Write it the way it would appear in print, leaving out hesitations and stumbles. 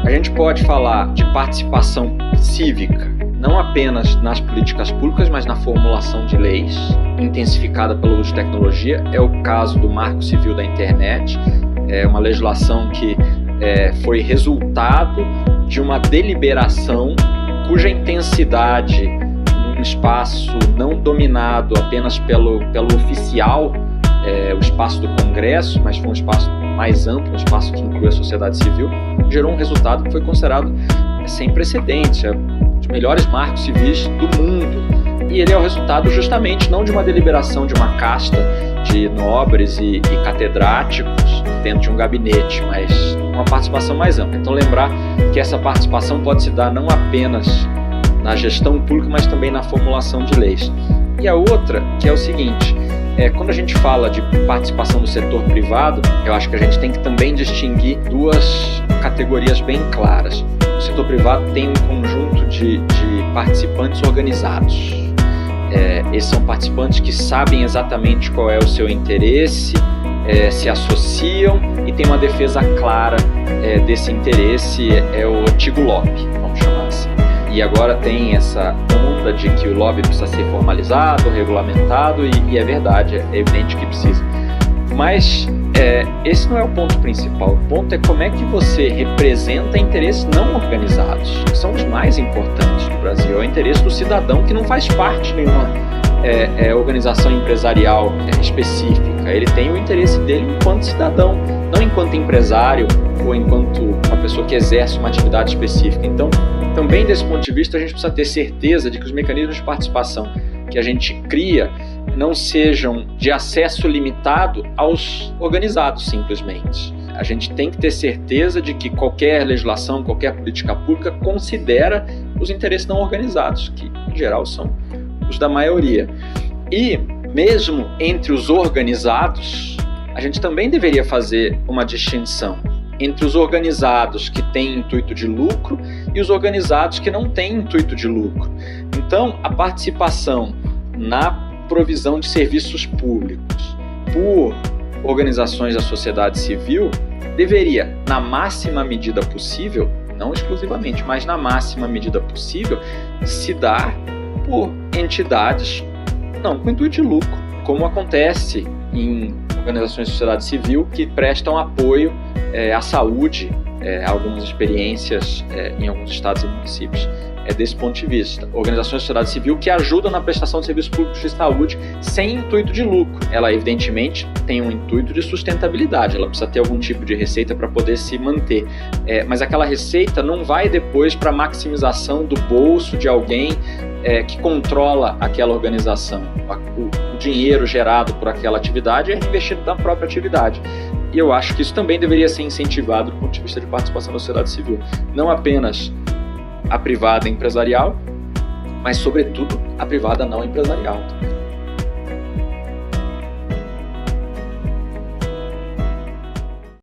A gente pode falar de participação cívica, não apenas nas políticas públicas, mas na formulação de leis, intensificada pelo uso de tecnologia. É o caso do Marco Civil da Internet, é uma legislação que foi resultado de uma deliberação cuja intensidade num espaço não dominado apenas pelo oficial, o espaço do Congresso, mas foi um espaço mais amplo, um espaço que inclui a sociedade civil, gerou um resultado que foi considerado sem precedentes, um dos melhores marcos civis do mundo. E ele é o resultado justamente não de uma deliberação de uma casta de nobres e catedráticos dentro de um gabinete, mas uma participação mais ampla. Então lembrar que essa participação pode se dar não apenas na gestão pública, mas também na formulação de leis. E a outra, que é o seguinte, quando a gente fala de participação do setor privado, eu acho que a gente tem que também distinguir duas categorias bem claras. O setor privado tem um conjunto de participantes organizados. Esses são participantes que sabem exatamente qual é o seu interesse, se associam e tem uma defesa clara desse interesse, é o antigo lobby, vamos chamar assim. E agora tem essa onda de que o lobby precisa ser formalizado, regulamentado, e é verdade, é evidente que precisa. Mas esse não é o ponto principal. O ponto é como é que você representa interesses não organizados, que são os mais importantes do Brasil. É o interesse do cidadão que não faz parte de nenhuma organização empresarial específica. Ele tem o interesse dele enquanto cidadão, não enquanto empresário ou enquanto uma pessoa que exerce uma atividade específica. Então, também desse ponto de vista, a gente precisa ter certeza de que os mecanismos de participação que a gente cria não sejam de acesso limitado aos organizados, simplesmente. A gente tem que ter certeza de que qualquer legislação, qualquer política pública considera os interesses não organizados, que em geral são os da maioria. E mesmo entre os organizados, a gente também deveria fazer uma distinção entre os organizados que têm intuito de lucro e os organizados que não têm intuito de lucro. Então, a participação na provisão de serviços públicos por organizações da sociedade civil deveria, na máxima medida possível, não exclusivamente, mas na máxima medida possível, se dar por entidades não com intuito de lucro, como acontece em organizações da sociedade civil que prestam apoio à saúde, algumas experiências em alguns estados e municípios desse ponto de vista. Organizações da sociedade civil que ajudam na prestação de serviços públicos de saúde sem intuito de lucro. Ela, evidentemente, tem um intuito de sustentabilidade, ela precisa ter algum tipo de receita para poder se manter. Mas aquela receita não vai depois para a maximização do bolso de alguém que controla aquela organização. O dinheiro gerado por aquela atividade é reinvestido na própria atividade. E eu acho que isso também deveria ser incentivado do ponto de vista de participação da sociedade civil. Não apenas a privada empresarial, mas, sobretudo, a privada não empresarial.